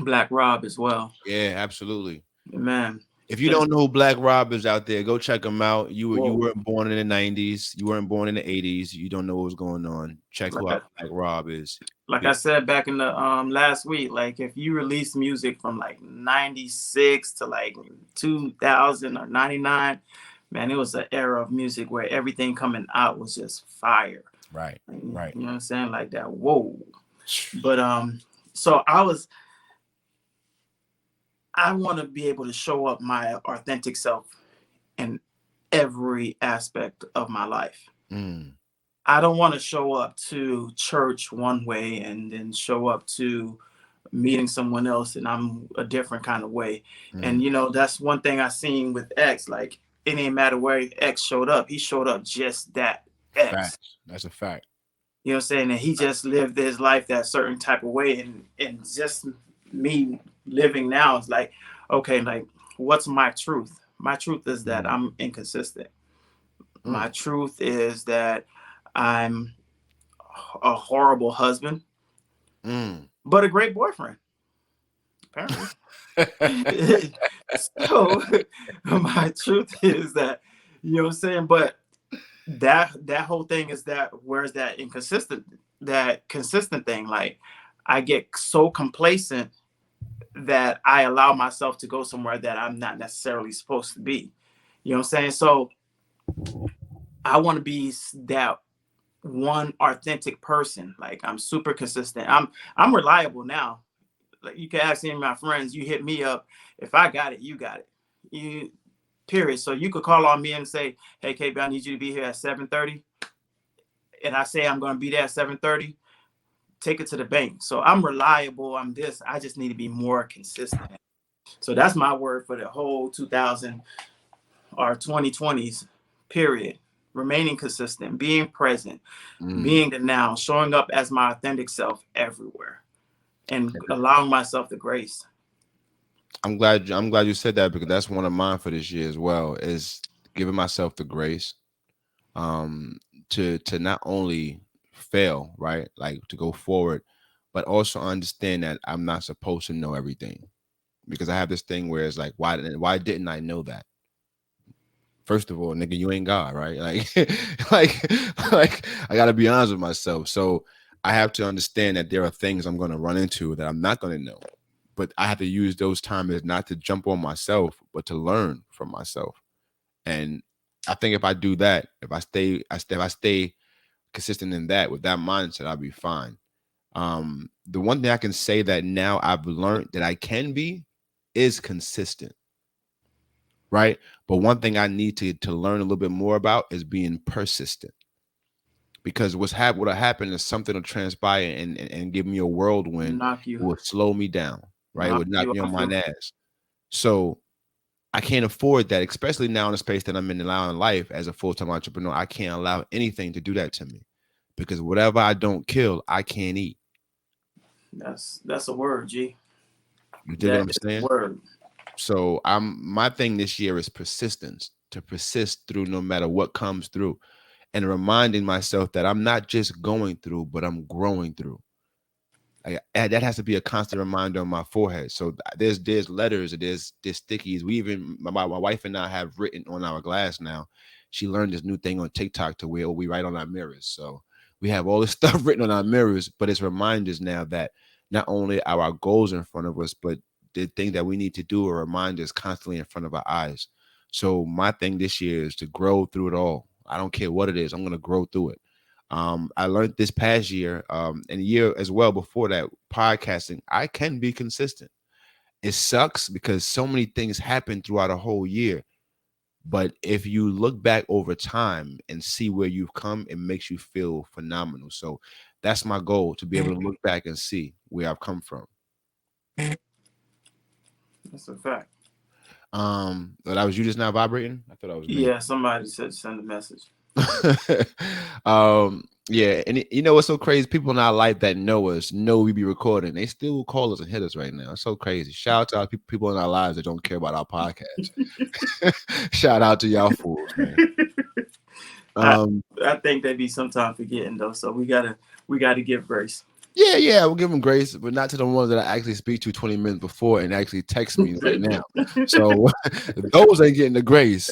Black Rob as well. Yeah, absolutely. Man. If you don't know who Black Rob is out there, go check him out. You weren't born in the 90s. You weren't born in the 80s. You don't know what's going on. Check who Black Rob is. Like I said back in the last week, like if you release music from like 96 to like 2000 or 99, man, it was an era of music where everything coming out was just fire. Right. You know what I'm saying? Like that. Whoa. But so I want to be able to show up my authentic self in every aspect of my life. I don't want to show up to church one way and then show up to meeting someone else and I'm a different kind of way. And, that's one thing I seen with X. Like, it didn't matter where X showed up. He showed up just that X. Fact. That's a fact. You know what I'm saying? And he just lived his life that certain type of way. And just me living now is like, okay, like, what's my truth? My truth is that I'm inconsistent. My truth is that I'm a horrible husband, but a great boyfriend. apparently. So my truth is that, you know what I'm saying? But that whole thing is that where's that consistent thing? Like I get so complacent that I allow myself to go somewhere that I'm not necessarily supposed to be. You know what I'm saying? So I want to be that one authentic person. Like I'm super consistent. I'm reliable now. Like you can ask any of my friends, you hit me up. If I got it, you got it. You period. So you could call on me and say, hey KB, I need you to be here at 7:30. And I say I'm gonna be there at 7:30, take it to the bank. So I'm reliable. I'm this. I just need to be more consistent. So that's my word for the whole 2000 or 2020s period. Remaining consistent, being present, being the now, showing up as my authentic self everywhere, and allowing myself the grace. I'm glad you said that, because that's one of mine for this year as well, is giving myself the grace to not only fail, right? Like to go forward, but also understand that I'm not supposed to know everything. Because I have this thing where it's like, why didn't I know that? First of all, nigga, you ain't God, right? Like I gotta be honest with myself. So I have to understand that there are things I'm gonna run into that I'm not gonna know. But I have to use those times as not to jump on myself, but to learn from myself. And I think if I do that, if I stay consistent in that, with that mindset, I'll be fine. The one thing I can say that now I've learned that I can be is consistent, right? But one thing I need to learn a little bit more about is being persistent. Because what'll happen is something will transpire and give me a whirlwind. Knock It you, will slow me down, right? It knock would knock you me on off my your. ass. So I can't afford that, especially now in the space that I'm in now in life as a full-time entrepreneur. I can't allow anything to do that to me, because whatever I don't kill, I can't eat. That's a word, G. You dig what That I'm is a saying? word. So my thing this year is persistence, to persist through no matter what comes through, and reminding myself that I'm not just going through, but I'm growing through. That has to be a constant reminder on my forehead. So there's letters, there's stickies. We even my wife and I have written on our glass now. She learned this new thing on TikTok to where we write on our mirrors. So we have all this stuff written on our mirrors, but it's reminders now that not only are our goals in front of us, but the thing that we need to do are reminders constantly in front of our eyes. So my thing this year is to grow through it all. I don't care what it is. I'm gonna grow through it. I learned this past year, and a year as well before that, podcasting, I can be consistent. It sucks because so many things happen throughout a whole year. But if you look back over time and see where you've come, it makes you feel phenomenal. So that's my goal, to be able to look back and see where I've come from. That's a fact. But that was you just now vibrating? I thought that was me. Yeah, somebody said send a message. Yeah, and you know what's so crazy? People in our life that know us know we be recording. They still call us and hit us right now. It's so crazy. Shout out to our people in our lives that don't care about our podcast. Shout out to y'all fools, man. I, I think they be sometimes forgetting though, so we gotta give grace. Yeah, we'll give them grace, but not to the ones that I actually speak to 20 minutes before and actually text me right now. So those ain't getting the grace.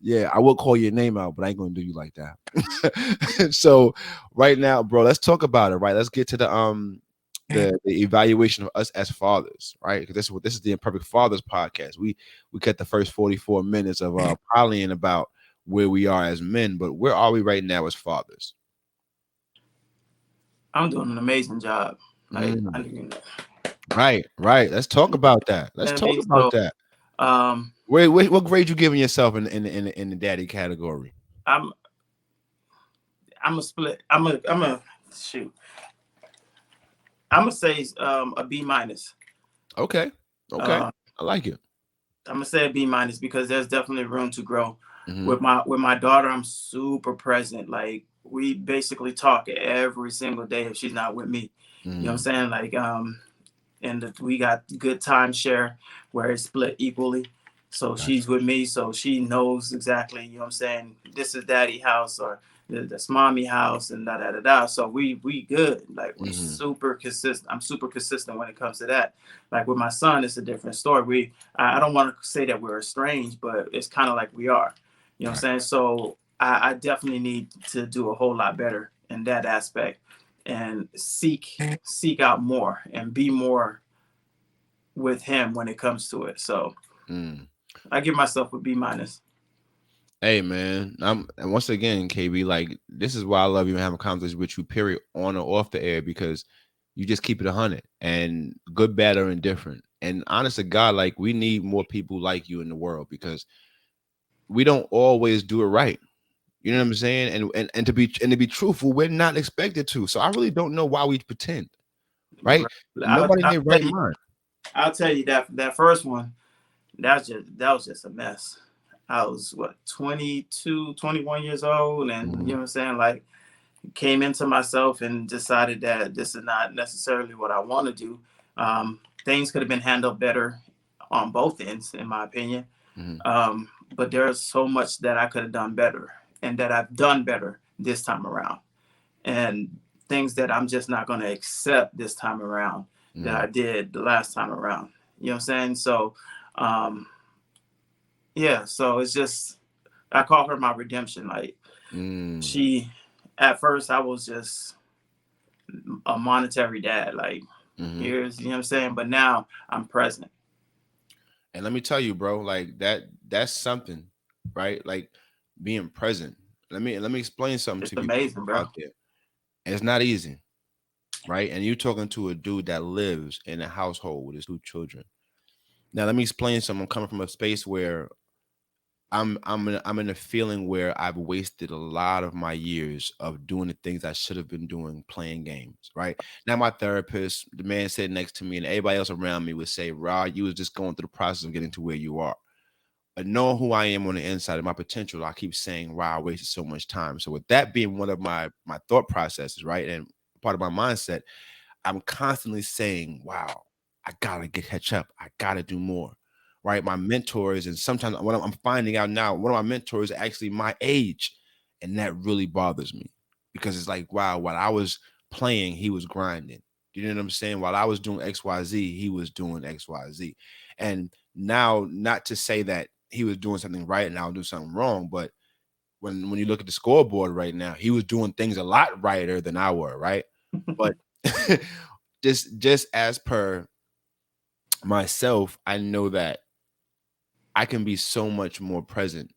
Yeah, I will call your name out, but I ain't gonna do you like that. So right now, bro, let's talk about it. Right, let's get to the evaluation of us as fathers, right? Because this is the Imperfect Fathers podcast. We got the first 44 minutes of polying about where we are as men, but where are we right now as fathers? I'm doing an amazing job. Like Right. Let's talk about that. so What grade you giving yourself in the daddy category? I'm a split. I'm a shoot. I'm gonna say a B minus. Okay. I like it. I'm gonna say a B minus because there's definitely room to grow. With my daughter, I'm super present. Like we basically talk every single day if she's not with me. You know what I'm saying? Like and we got good time share where it's split equally. So she's with me, so she knows exactly, you know what I'm saying, this is daddy house or the mommy house and da da da da. So we good. Like we Mm-hmm. super consistent. I'm super consistent when it comes to that. Like with my son, it's a different story. I don't want to say that we're estranged, but it's kind of like we are. You know what I'm Right. saying? So I definitely need to do a whole lot better in that aspect and seek out more and be more with him when it comes to it. So Mm. I give myself a B minus. Hey man, and once again, KB, like this is why I love you and have a conversation with you, period, on or off the air, because you just keep it 100 and good, bad, or indifferent. And honest to God, like we need more people like you in the world because we don't always do it right. You know what I'm saying? And to be truthful, we're not expected to. So I really don't know why we pretend, right? I'll, Nobody in I'll their tell right you, mind. I'll tell you that first one, that was just a mess. I was what 22, 21 years old, and you know Mhm. what I'm saying, like came into myself and decided that this is not necessarily what I want to do. Things could have been handled better on both ends, in my opinion. Mhm. But there's so much that I could have done better and that I've done better this time around, and things that I'm just not going to accept this time around that I Mhm. did the last time around. You know what I'm saying? So, um, yeah, so it's just, I call her my redemption. Like, Mm. she, at first, I was just a monetary dad. Like, Mhm. here's, you know what I'm saying? But now I'm present. And let me tell you, bro, like that's something, right? Like being present. Let me explain something It's to you amazing, people bro. out there. And it's not easy, right? And you're talking to a dude that lives in a household with his 2 children. Now let me explain something. I'm coming from a space where I'm in a feeling where I've wasted a lot of my years of doing the things I should have been doing, playing games. Right now, my therapist, the man sitting next to me, and everybody else around me would say, "Rod, you was just going through the process of getting to where you are." But knowing who I am on the inside of my potential, I keep saying, "Wow, I wasted so much time." So with that being one of my thought processes, right, and part of my mindset, I'm constantly saying, wow, I gotta get catch up. I gotta do more. Right. My mentors, and sometimes what I'm finding out now, one of my mentors is actually my age. And that really bothers me because it's like, wow, while I was playing, he was grinding. You know what I'm saying? While I was doing XYZ, he was doing XYZ. And now, not to say that he was doing something right and I'll do something wrong, but when you look at the scoreboard right now, he was doing things a lot righter than I were, right? But just as per myself, I know that I can be so much more present,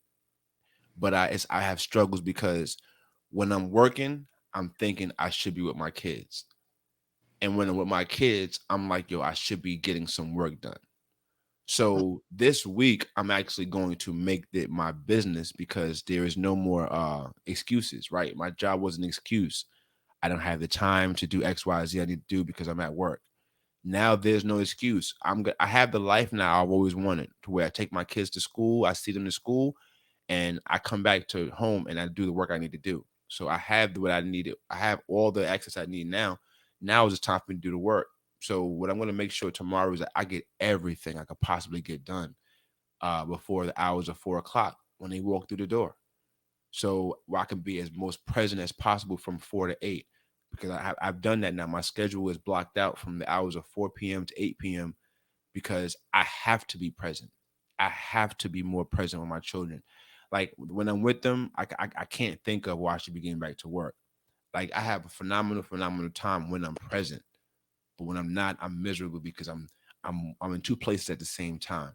but I have struggles because when I'm working, I'm thinking I should be with my kids. And when I'm with my kids, I'm like, yo, I should be getting some work done. So this week, I'm actually going to make it my business because there is no more excuses, right? My job was an excuse. I don't have the time to do X, Y, Z I need to do because I'm at work. Now there's no excuse. I have the life now I've always wanted, to where I take my kids to school, I see them to school, and I come back to home and I do the work I need to do. So I have what I needed. I have all the access I need now. Now is the time for me to do the work. So what I'm going to make sure tomorrow is that I get everything I could possibly get done before the hours of 4 o'clock when they walk through the door. So where I can be as most present as possible from 4 to 8, because I've done that now. My schedule is blocked out from the hours of 4 p.m. to 8 p.m. because I have to be present. I have to be more present with my children. Like when I'm with them, I can't think of why I should be getting back to work. Like I have a phenomenal time when I'm present, but when I'm not, I'm miserable because I'm in two places at the same time.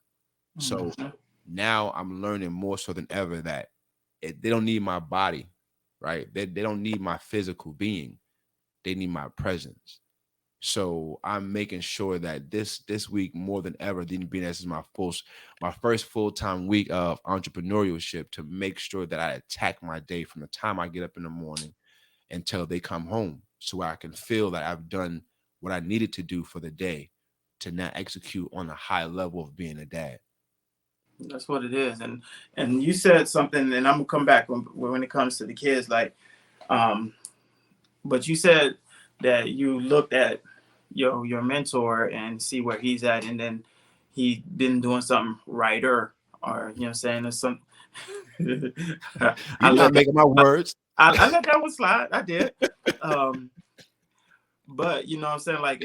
So Mhm. now I'm learning more so than ever that they don't need my body, right? They don't need my physical being. They need my presence. So I'm making sure that this week more than ever, being this is my first full time week of entrepreneurship, to make sure that I attack my day from the time I get up in the morning until they come home, so I can feel that I've done what I needed to do for the day to now execute on a high level of being a dad. That's what it is. And you said something, and I'm gonna come back when it comes to the kids. Like, um, but you said that you looked at your mentor and see where he's at, and then he been doing something right, or you know what I'm saying, or some. I You're not let that making my words. I let that one slide. I did. But you know what I'm saying? Like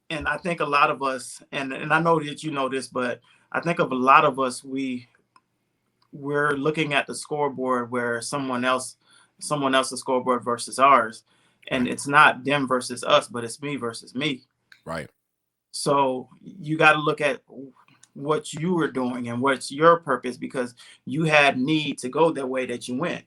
and I think a lot of us, and I know that you know this, but I think of a lot of us, we're looking at the scoreboard where someone else's scoreboard versus ours. And Right. it's not them versus us, but it's me versus me. Right. So you got to look at what you were doing and what's your purpose, because you had need to go the way that you went.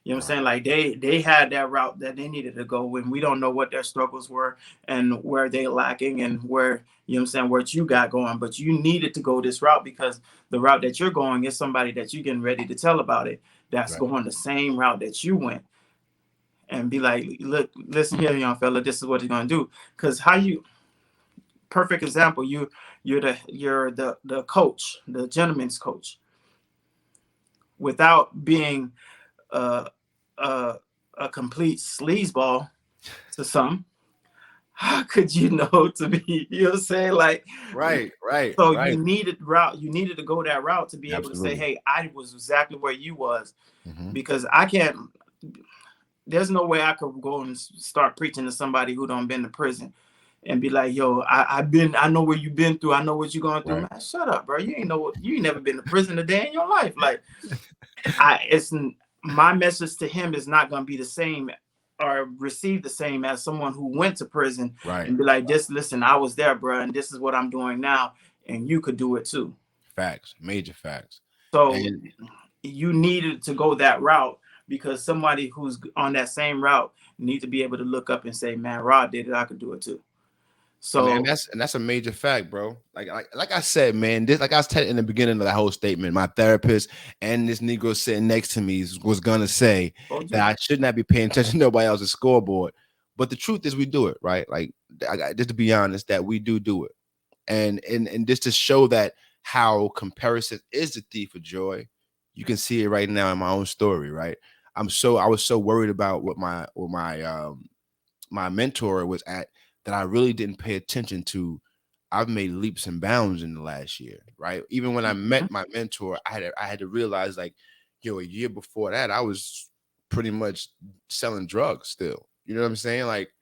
You know what I'm Right. saying? Like they had that route that they needed to go when we don't know what their struggles were and where they lacking and where, you know what I'm saying, what you got going. But you needed to go this route because the route that you're going is somebody that you're getting ready to tell about it that's Right. going the same route that you went, and be like, look, listen here, young fella, this is what you're gonna do. Because how you perfect example, you're the coach, the gentleman's coach, without being a a complete sleazeball to some. How could you know to be, you know what I'm saying? Like, Right. Right. so Right. you needed to go that route to be able to say, Absolutely. hey, I was exactly where you was. Hmm. Because I can't, there's no way I could go and start preaching to somebody who don't been to prison and be like, yo, I know where you've been through. I know what you're going through. Right. Man, shut up, bro. You ain't never been to prison a day in your life. Like, it's my message to him is not going to be the same or receive the same as someone who went to prison Right. and be like, just listen, I was there, bro, and this is what I'm doing now, and you could do it too. Facts. Major facts. So And you needed to go that route because somebody who's on that same route need to be able to look up and say, man, Rod did it, I could do it too. and So that's a major fact, bro. Like I said, man. This, like I was telling in the beginning of that whole statement, my therapist and this Negro sitting next to me was gonna say told that you. I should not be paying attention to nobody else's scoreboard. But the truth is, we do it, right? Like, just to be honest, that we do it, and just to show that how comparison is the thief of joy. You can see it right now in my own story, right? I was so worried about my mentor was at that I really didn't pay attention to. I've made leaps and bounds in the last year, right? Even when I Mhm. met my mentor, I had to realize, like, yo, a year before that, I was pretty much selling drugs still. You know what I'm saying? Like,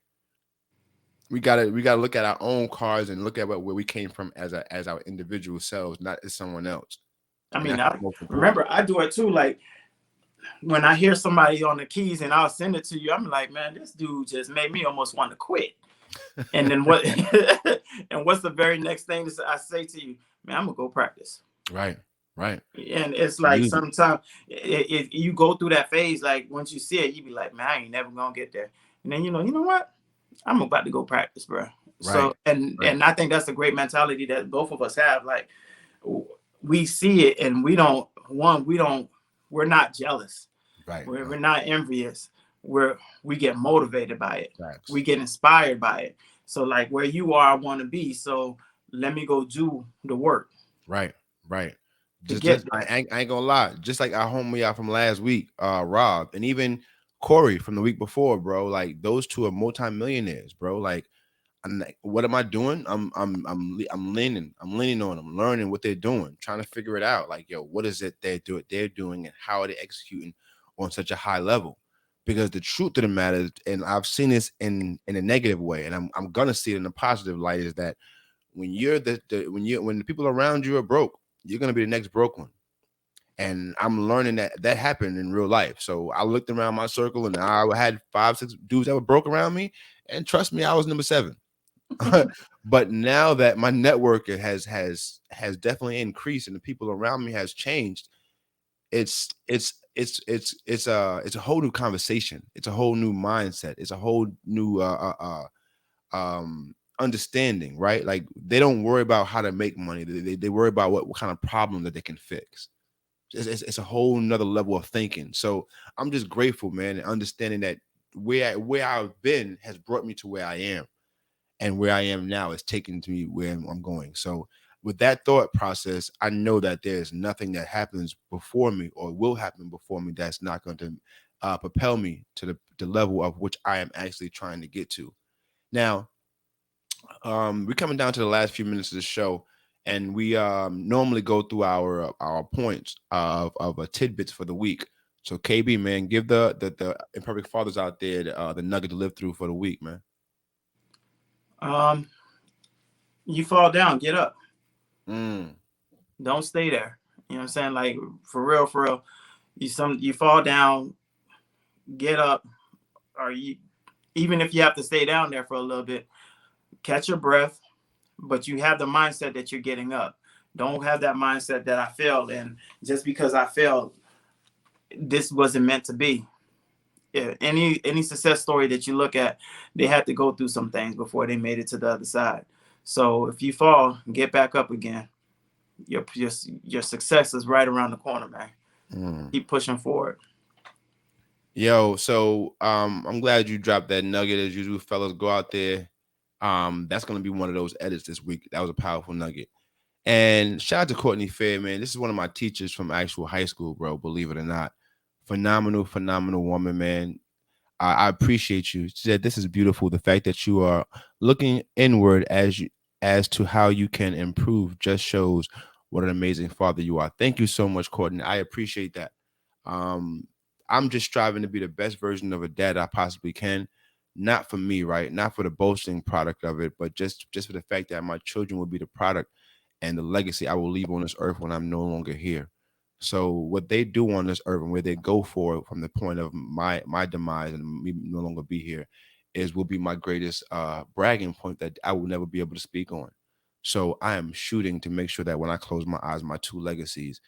we gotta look at our own cars and look at where we came from as our individual selves, not as someone else. I And mean, that's I the most important. remember I do it too. Like when I hear somebody on the keys and I'll send it to you, I'm like, man, this dude just made me almost want to quit. And then what? And what's the very next thing that I say to you? Man, I'm gonna go practice. Right, right. And it's like Use it. sometimes if you go through that phase, like once you see it, you be like, man, I ain't never gonna get there. And then you know what? I'm about to go practice, bro. Right, So and right, and I think that's a great mentality that both of us have. Like we see it and we're not jealous. right, We're right. not envious. We get motivated by it. Facts. We get inspired by it. So like where you are, I want to be. So let me go do the work Right, right. to Just get there. I ain't gonna lie. Just like our homie out from last week, Rob, and even Corey from the week before, bro. Like, those two are multimillionaires, bro. Like, what am I doing? I'm leaning on them, learning what they're doing, trying to figure it out. Like, yo, what is it they're doing, and how are they executing on such a high level? Because the truth of the matter is, and I've seen this in a negative way, and I'm gonna see it in a positive light, is that when you're when the people around you are broke, you're gonna be the next broke one. And I'm learning that happened in real life. So I looked around my circle, and I had 5, 6 dudes that were broke around me, and trust me, I was number 7. But now that my network has definitely increased and the people around me has changed, it's a whole new conversation. It's a whole new mindset. It's a whole new understanding, right? Like, they don't worry about how to make money. They worry about what kind of problem that they can fix. It's a whole nother level of thinking. So I'm just grateful, man, and understanding that where I've been has brought me to where I am, and where I am now is taking to me where I'm going. So with that thought process, I know that there's nothing that happens before me or will happen before me that's not going to propel me to the level of which I am actually trying to get to. Now, we're coming down to the last few minutes of the show, and we normally go through our points of tidbits for the week So KB, man, give the imperfect fathers out there the nugget to live through for the week, man. You fall down, get up. Mm. Don't stay there. You know what I'm saying? Like for real. You fall down, get up, or you even if you have to stay down there for a little bit, catch your breath, but you have the mindset that you're getting up. Don't have that mindset that I failed, and just because I failed, this wasn't meant to be. Yeah, any success story that you look at, they had to go through some things before they made it to the other side. So if you fall, get back up again. Your success is right around the corner, man. Keep pushing forward. Yo, so I'm glad you dropped that nugget as usual, fellas. Go out there. That's gonna be one of those edits this week. That was a powerful nugget. And shout out to Courtney Fair, man. This is one of my teachers from actual high school, bro. Believe it or not, phenomenal woman, man. I appreciate you. She said this is beautiful. The fact that you are looking inward as to how you can improve just shows what an amazing father you are. Thank you so much, Courtney. I appreciate that. I'm just striving to be the best version of a dad I possibly can. Not for me, right? Not for the boasting product of it, but just for the fact that my children will be the product and the legacy I will leave on this earth when I'm no longer here. So what they do on this earth and where they go for from the point of my demise and me no longer be here will be my greatest bragging point that I will never be able to speak on. So I am shooting to make sure that when I close my eyes, my two legacies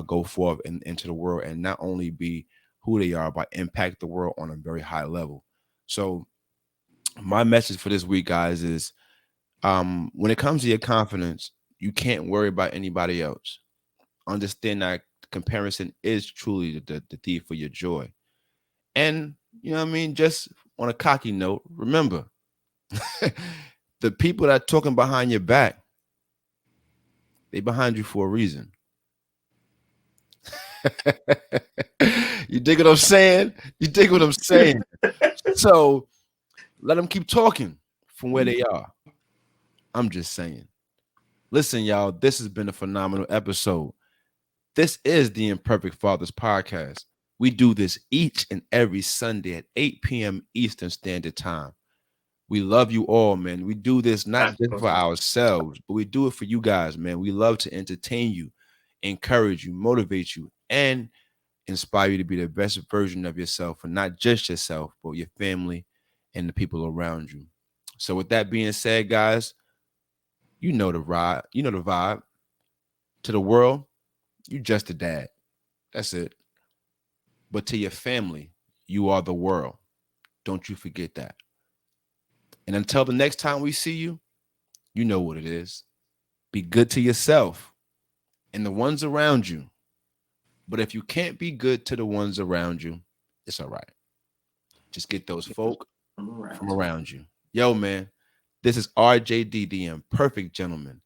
go forth into the world and not only be who they are, but impact the world on a very high level. So my message for this week, guys, is when it comes to your confidence, you can't worry about anybody else. Understand that comparison is truly the thief for your joy. And you know what I mean? Just on a cocky note, remember the people that are talking behind your back, they behind you for a reason. You dig what I'm saying? You dig what I'm saying? So let them keep talking from where they are. I'm just saying. Listen, y'all, this has been a phenomenal episode. This is the Imperfect Fathers Podcast. We do this each and every Sunday at 8 p.m. Eastern Standard Time. We love you all, man. We do this not just for ourselves, but we do it for you guys, man. We love to entertain you, encourage you, motivate you, and inspire you to be the best version of yourself, and not just yourself, but your family and the people around you. So with that being said, guys, you know the ride, you know the vibe. To the world, you just a dad. That's it. But to your family, you are the world. Don't you forget that. And until the next time we see you, you know what it is. Be good to yourself and the ones around you. But if you can't be good to the ones around you, it's all right. Just get those folk from around you. Yo, man, this is RJD, the Imperfect Gentleman.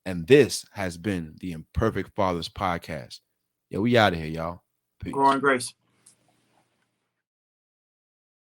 And this has been the Imperfect Fathers Podcast. Yo, we out of here, y'all. Peace. Growing grace.